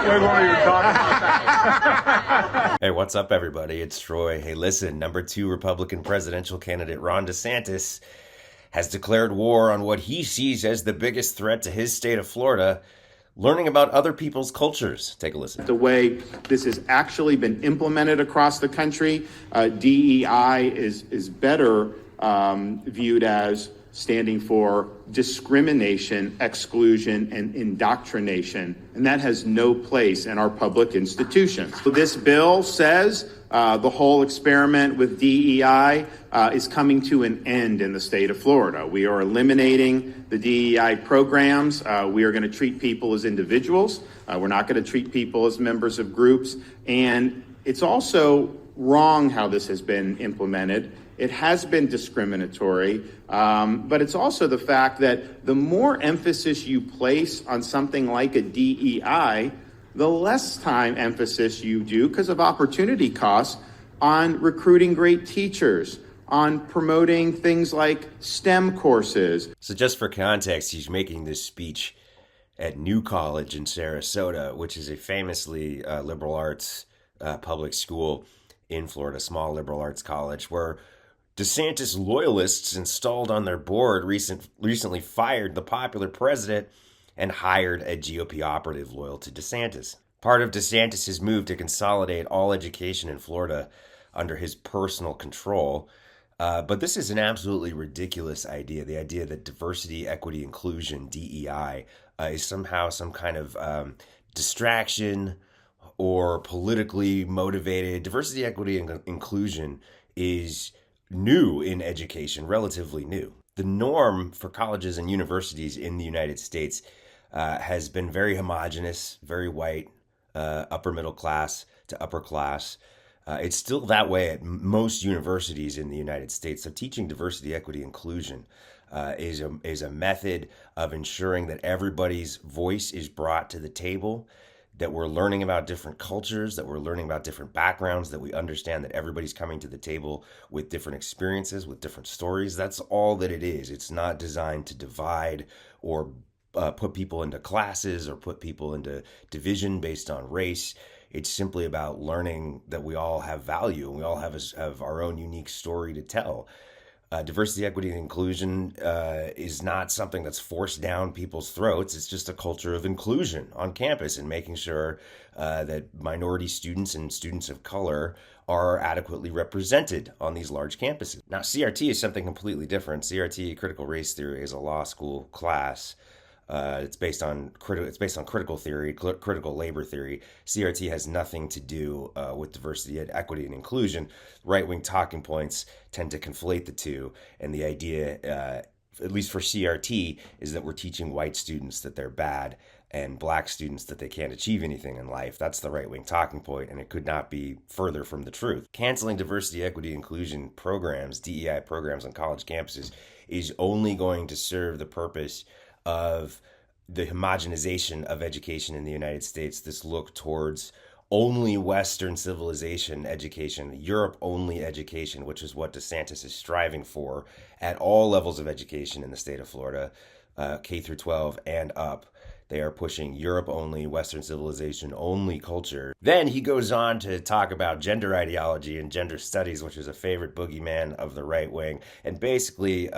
We won't even talk about that. Hey, what's up, everybody? It's Troy. Hey, listen, number 2 Republican presidential candidate Ron DeSantis has declared war on what he sees as the biggest threat to his state of Florida, learning about other people's cultures. Take a listen. The way this has actually been implemented across the country, DEI is better viewed as standing for discrimination, exclusion, and indoctrination, and that has no place in our public institutions. So this bill says the whole experiment with DEI is coming to an end in the state of Florida. We are eliminating the DEI programs. We are going to treat people as individuals. We're not going to treat people as members of groups. And it's also wrong how this has been implemented. It has been discriminatory, but it's also the fact that the more emphasis you place on something like a DEI, the less time emphasis you do, because of opportunity costs, on recruiting great teachers, on promoting things like STEM courses. So just for context, he's making this speech at New College in Sarasota, which is a famously liberal arts public school in Florida, small liberal arts college, where DeSantis loyalists installed on their board recently fired the popular president and hired a GOP operative loyal to DeSantis. Part of DeSantis' move to consolidate all education in Florida under his personal control. But this is an absolutely ridiculous idea. The idea that diversity, equity, inclusion, DEI, is somehow some kind of distraction or politically motivated. Diversity, equity, and inclusion is new in education, relatively new. The norm for colleges and universities in the United States has been very homogenous, very white, upper middle class to upper class. It's still that way at most universities in the United States. So teaching diversity, equity, inclusion is a method of ensuring that everybody's voice is brought to the table, that we're learning about different cultures, that we're learning about different backgrounds, that we understand that everybody's coming to the table with different experiences, with different stories. That's all that it is. It's not designed to divide or put people into classes or put people into division based on race. It's simply about learning that we all have value and we all have our own unique story to tell. Diversity, equity, and inclusion is not something that's forced down people's throats. It's just a culture of inclusion on campus and making sure that minority students and students of color are adequately represented on these large campuses. Now, CRT is something completely different. CRT, critical race theory, is a law school class. It's based on critical theory, critical labor theory. CRT has nothing to do with diversity, equity, and inclusion. Right-wing talking points tend to conflate the two, and the idea, at least for CRT, is that we're teaching white students that they're bad and black students that they can't achieve anything in life. That's the right-wing talking point, and it could not be further from the truth. Canceling diversity, equity, inclusion programs, DEI programs on college campuses, is only going to serve the purpose of the homogenization of education in the United States, this look towards only Western civilization education, Europe-only education, which is what DeSantis is striving for at all levels of education in the state of Florida, K through 12 and up. They are pushing Europe-only, Western civilization-only culture. Then he goes on to talk about gender ideology and gender studies, which is a favorite boogeyman of the right wing, and basically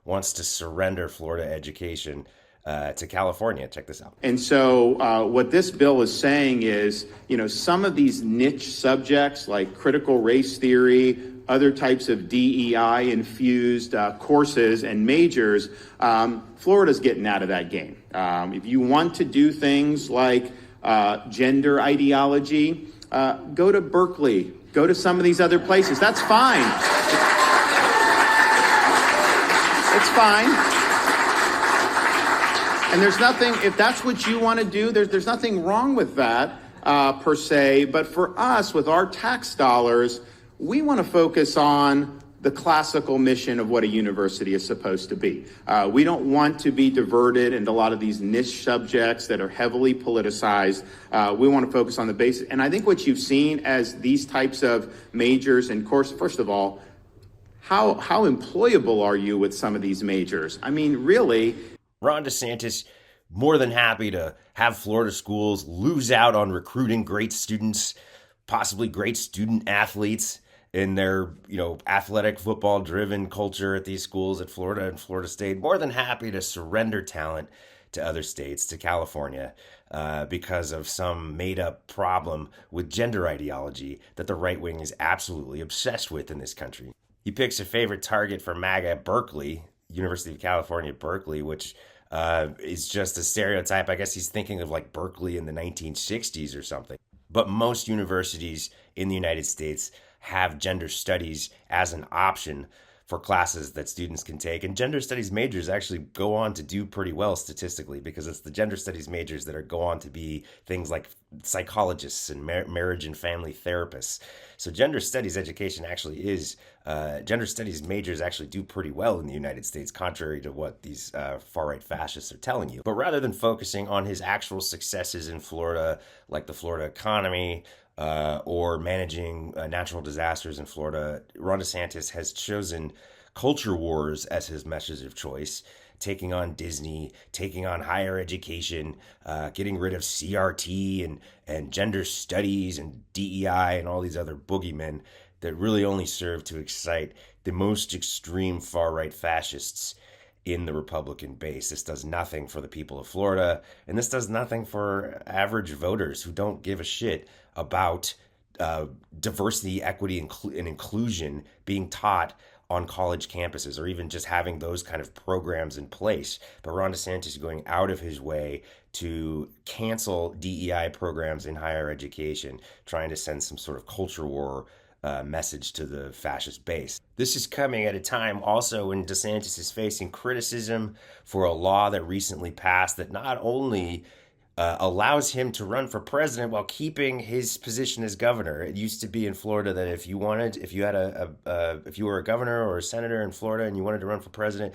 wants to surrender Florida education to California. Check this out. And so what this bill is saying is, some of these niche subjects like critical race theory, other types of DEI-infused courses and majors, Florida's getting out of that game. If you want to do things like gender ideology, go to Berkeley, go to some of these other places. That's fine. It's fine. And there's nothing, if that's what you want to do, there's nothing wrong with that per se. But for us, with our tax dollars, we want to focus on the classical mission of what a university is supposed to be. We don't want to be diverted into a lot of these niche subjects that are heavily politicized. We want to focus on the basics. And I think what you've seen as these types of majors and courses, first of all, how employable are you with some of these majors? I mean, really. Ron DeSantis more than happy to have Florida schools lose out on recruiting great students, possibly great student athletes in their, athletic football driven culture at these schools at Florida and Florida State. More than happy to surrender talent to other states, to California, because of some made up problem with gender ideology that the right wing is absolutely obsessed with in this country. He picks a favorite target for MAGA, Berkeley, University of California, Berkeley, which is just a stereotype. I guess he's thinking of like Berkeley in the 1960s or something. But most universities in the United States have gender studies as an option for classes that students can take. And gender studies majors actually go on to do pretty well statistically, because it's the gender studies majors that go on to be things like psychologists and marriage and family therapists. So gender studies education actually is, gender studies majors actually do pretty well in the United States, contrary to what these far-right fascists are telling you. But rather than focusing on his actual successes in Florida, like the Florida economy, or managing natural disasters in Florida, Ron DeSantis has chosen culture wars as his message of choice, taking on Disney, taking on higher education, getting rid of CRT and gender studies and DEI and all these other boogeymen that really only serve to excite the most extreme far-right fascists in the Republican base. This does nothing for the people of Florida, and this does nothing for average voters who don't give a shit about diversity, equity, and inclusion being taught on college campuses, or even just having those kind of programs in place. But Ron DeSantis is going out of his way to cancel DEI programs in higher education, trying to send some sort of culture war message to the fascist base. This is coming at a time also when DeSantis is facing criticism for a law that recently passed that not only allows him to run for president while keeping his position as governor. It used to be in Florida that if you were a governor or a senator in Florida and you wanted to run for president,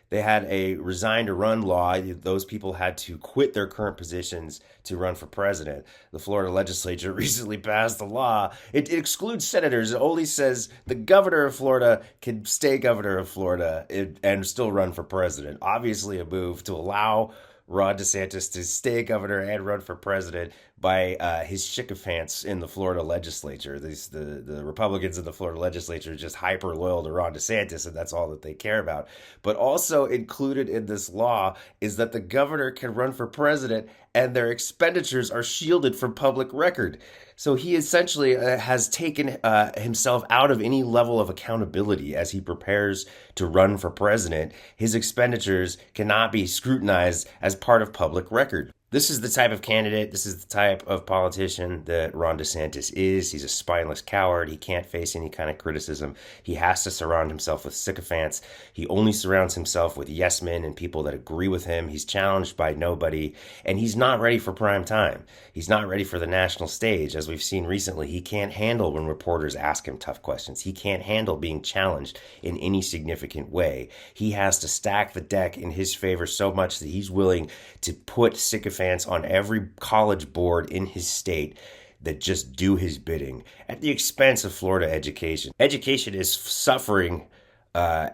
they had a resign to run law. Those people had to quit their current positions to run for president. The Florida legislature recently passed a law. It excludes senators. It only says the governor of Florida can stay governor of Florida and still run for president. Obviously a move to allow Ron DeSantis to stay governor and run for president by his sycophants in the Florida legislature. The Republicans in the Florida legislature are just hyper loyal to Ron DeSantis, and that's all that they care about. But also included in this law is that the governor can run for president and their expenditures are shielded from public record. So he essentially has taken himself out of any level of accountability as he prepares to run for president. His expenditures cannot be scrutinized as part of public record. This is the type of candidate, this is the type of politician that Ron DeSantis is. He's a spineless coward. He can't face any kind of criticism. He has to surround himself with sycophants. He only surrounds himself with yes men and people that agree with him. He's challenged by nobody, and he's not ready for prime time. He's not ready for the national stage. As we've seen recently, he can't handle when reporters ask him tough questions. He can't handle being challenged in any significant way. He has to stack the deck in his favor so much that he's willing to put sycophants on every college board in his state that just do his bidding at the expense of Florida education. Education is suffering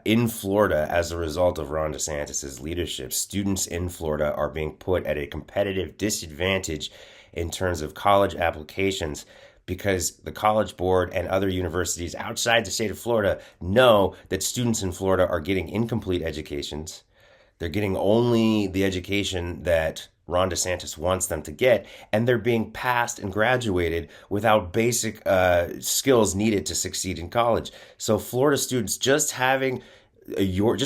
in Florida as a result of Ron DeSantis' leadership. Students in Florida are being put at a competitive disadvantage in terms of college applications because the College Board and other universities outside the state of Florida know that students in Florida are getting incomplete educations. They're getting only the education that Ron DeSantis wants them to get, and they're being passed and graduated without basic skills needed to succeed in college. So Florida students just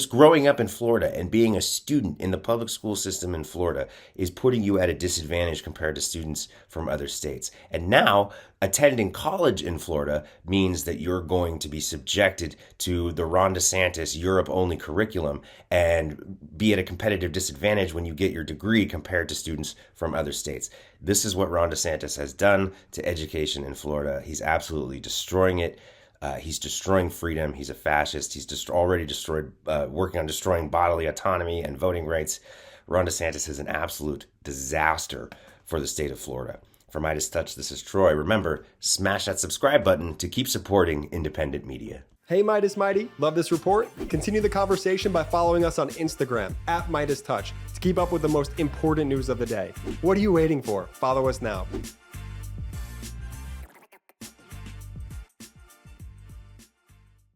growing up in Florida and being a student in the public school system in Florida is putting you at a disadvantage compared to students from other states. And now attending college in Florida means that you're going to be subjected to the Ron DeSantis Europe-only curriculum and be at a competitive disadvantage when you get your degree compared to students from other states. This is what Ron DeSantis has done to education in Florida. He's absolutely destroying it. He's destroying freedom. He's a fascist. He's already destroyed, working on destroying bodily autonomy and voting rights. Ron DeSantis is an absolute disaster for the state of Florida. For MeidasTouch, this is Troy. Remember, smash that subscribe button to keep supporting independent media. Hey Meidas Mighty, love this report? Continue the conversation by following us on Instagram @MeidasTouch to keep up with the most important news of the day. What are you waiting for? Follow us now.